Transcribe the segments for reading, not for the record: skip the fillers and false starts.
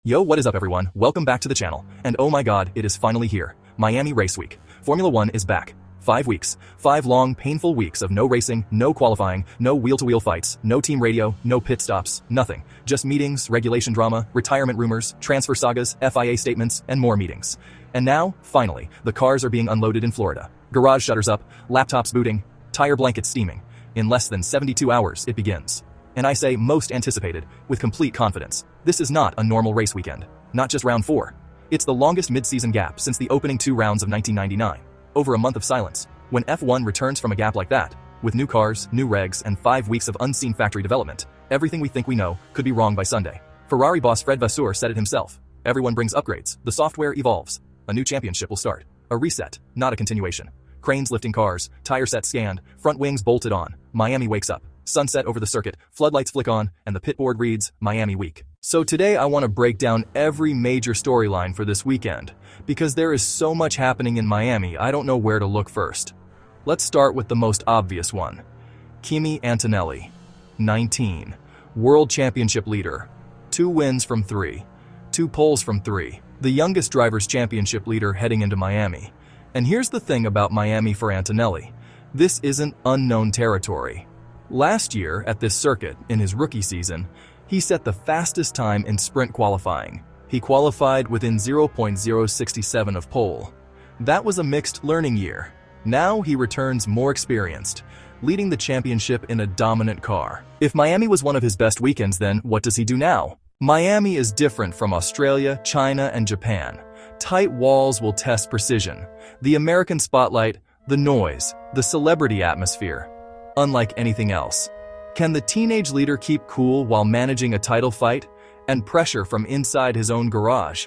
Yo, what is up everyone? Welcome back to the channel. And oh my god, it is finally here. Miami Race Week. Formula 1 is back. 5 weeks. 5 long, painful weeks of no racing, no qualifying, no wheel-to-wheel fights, no team radio, no pit stops, nothing. Just meetings, regulation drama, retirement rumors, transfer sagas, FIA statements, and more meetings. And now, finally, the cars are being unloaded in Florida. Garage shutters up, laptops booting, tire blankets steaming. In less than 72 hours, it begins. And I say most anticipated, with complete confidence. This is not a normal race weekend. Not just round 4. It's the longest mid-season gap since the opening 2 rounds of 1999. Over a month of silence. When F1 returns from a gap like that, with new cars, new regs, and 5 weeks of unseen factory development, everything we think we know could be wrong by Sunday. Ferrari boss Fred Vasseur said it himself. Everyone brings upgrades, the software evolves. A new championship will start. A reset, not a continuation. Cranes lifting cars, tire sets scanned, front wings bolted on. Miami wakes up. Sunset over the circuit, floodlights flick on, and the pit board reads, Miami Week. So today I want to break down every major storyline for this weekend, because there is so much happening in Miami I don't know where to look first. Let's start with the most obvious one. Kimi Antonelli, 19, World Championship leader, 2 wins from 3, 2 poles from 3, the youngest Drivers' Championship leader heading into Miami. And here's the thing about Miami for Antonelli. This isn't unknown territory. Last year, at this circuit, in his rookie season, he set the fastest time in sprint qualifying. He qualified within 0.067 of pole. That was a mixed learning year. Now he returns more experienced, leading the championship in a dominant car. If Miami was one of his best weekends, then what does he do now? Miami is different from Australia, China, and Japan. Tight walls will test precision. The American spotlight, the noise, the celebrity atmosphere. Unlike anything else. Can the teenage leader keep cool while managing a title fight and pressure from inside his own garage?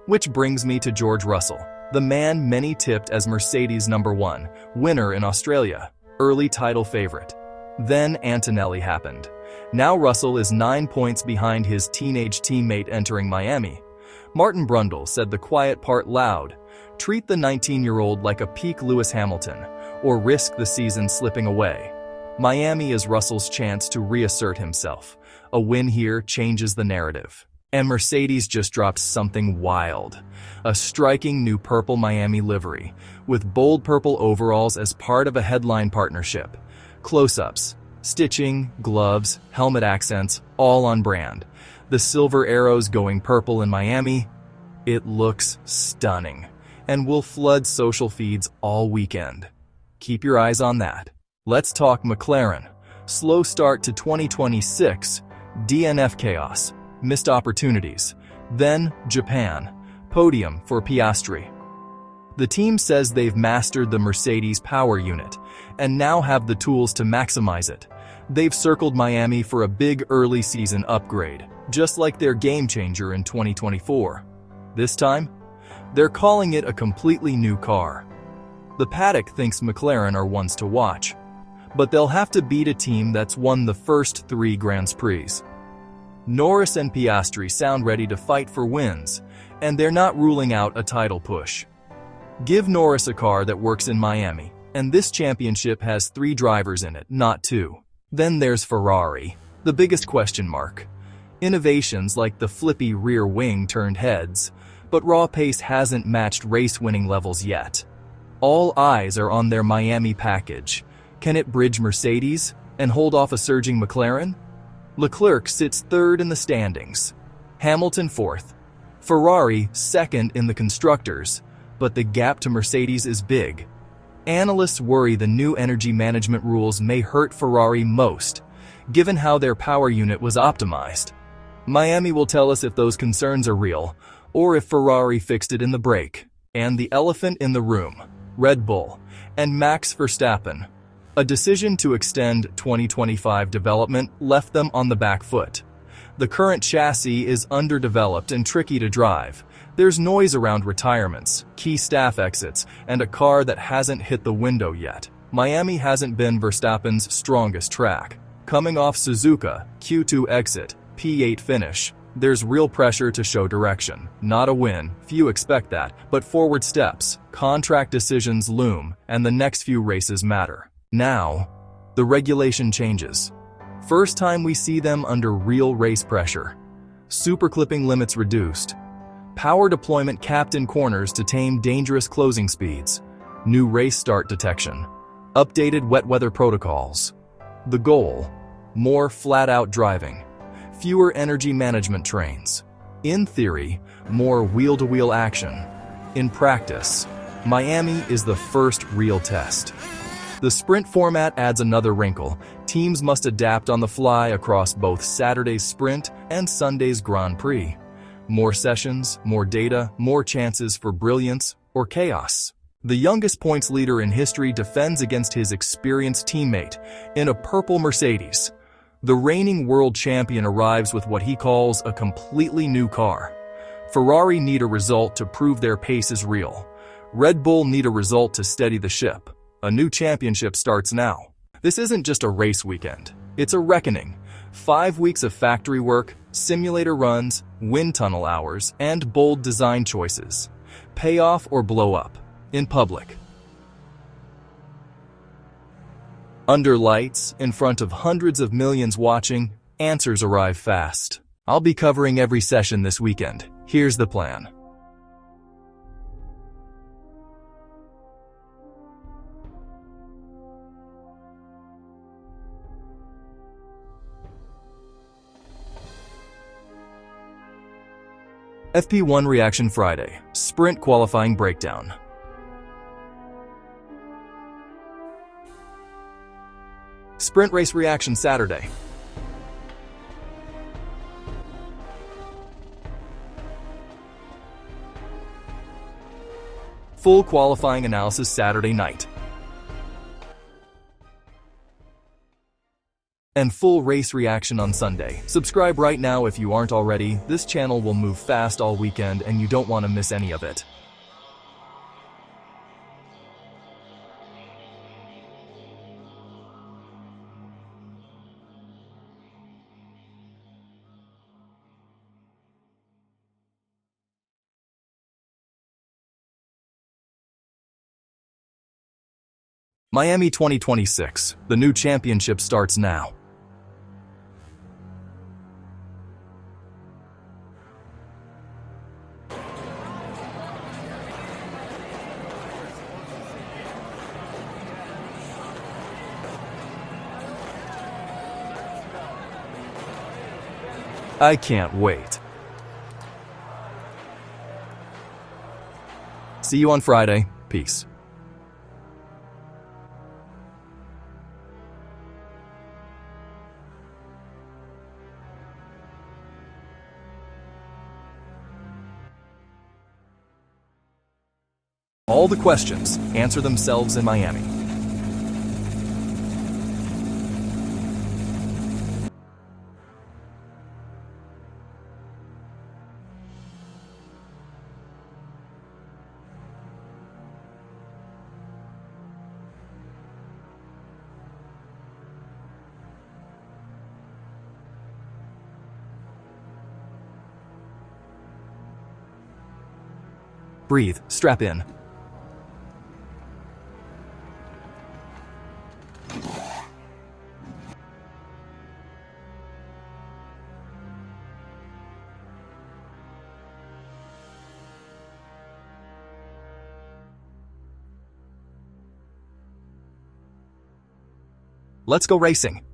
Which brings me to George Russell, the man many tipped as Mercedes' #1, winner in Australia, early title favorite. Then Antonelli happened. Now Russell is 9 points behind his teenage teammate entering Miami. Martin Brundle said the quiet part loud. Treat the 19-year-old like a peak Lewis Hamilton, or risk the season slipping away. Miami is Russell's chance to reassert himself. A win here changes the narrative. And Mercedes just dropped something wild. A striking new purple Miami livery, with bold purple overalls as part of a headline partnership. Close-ups, stitching, gloves, helmet accents, all on brand. The silver arrows going purple in Miami. It looks stunning, and will flood social feeds all weekend. Keep your eyes on that. Let's talk McLaren. Slow start to 2026, DNF chaos, missed opportunities. Then Japan, podium for Piastri. The team says they've mastered the Mercedes power unit and now have the tools to maximize it. They've circled Miami for a big early season upgrade, just like their game changer in 2024. This time, they're calling it a completely new car. The paddock thinks McLaren are ones to watch. But they'll have to beat a team that's won the first 3 Grand Prix. Norris and Piastri sound ready to fight for wins, and they're not ruling out a title push. Give Norris a car that works in Miami, and this championship has 3 drivers in it, not 2. Then there's Ferrari, the biggest question mark. Innovations like the flippy rear wing turned heads, but raw pace hasn't matched race-winning levels yet. All eyes are on their Miami package. Can it bridge Mercedes and hold off a surging McLaren? Leclerc sits 3rd in the standings, Hamilton 4th, Ferrari 2nd in the constructors, but the gap to Mercedes is big. Analysts worry the new energy management rules may hurt Ferrari most, given how their power unit was optimized. Miami will tell us if those concerns are real, or if Ferrari fixed it in the break. And the elephant in the room, Red Bull and Max Verstappen. A decision to extend 2025 development left them on the back foot. The current chassis is underdeveloped and tricky to drive. There's noise around retirements, key staff exits, and a car that hasn't hit the window yet. Miami hasn't been Verstappen's strongest track. Coming off Suzuka, Q2 exit, P8 finish, there's real pressure to show direction. Not a win, few expect that, but forward steps, contract decisions loom, and the next few races matter. Now, the regulation changes. First time we see them under real race pressure. super clipping limits reduced, power deployment capped in corners to tame dangerous closing speeds, new race start detection, updated wet weather protocols. The goal: more flat-out driving, fewer energy management trains. In theory, more wheel-to-wheel action. In practice, Miami is the first real test. The sprint format adds another wrinkle. Teams must adapt on the fly across both Saturday's sprint and Sunday's Grand Prix. More sessions, more data, more chances for brilliance or chaos. The youngest points leader in history defends against his experienced teammate in a purple Mercedes. The reigning world champion arrives with what he calls a completely new car. Ferrari need a result to prove their pace is real. Red Bull need a result to steady the ship. A new championship starts now. This isn't just a race weekend. It's a reckoning. 5 weeks of factory work, simulator runs, wind tunnel hours, and bold design choices. Pay off or blow up. In public. Under lights, in front of hundreds of millions watching, answers arrive fast. I'll be covering every session this weekend. Here's the plan. FP1 Reaction Friday, Sprint Qualifying Breakdown. Sprint Race Reaction Saturday. Full qualifying analysis Saturday night. And full race reaction on Sunday. Subscribe right now if you aren't already. This channel will move fast all weekend and you don't want to miss any of it. Miami 2026. The new championship starts now. I can't wait. See you on Friday. Peace. All the questions answer themselves in Miami. Breathe, strap in. Let's go racing.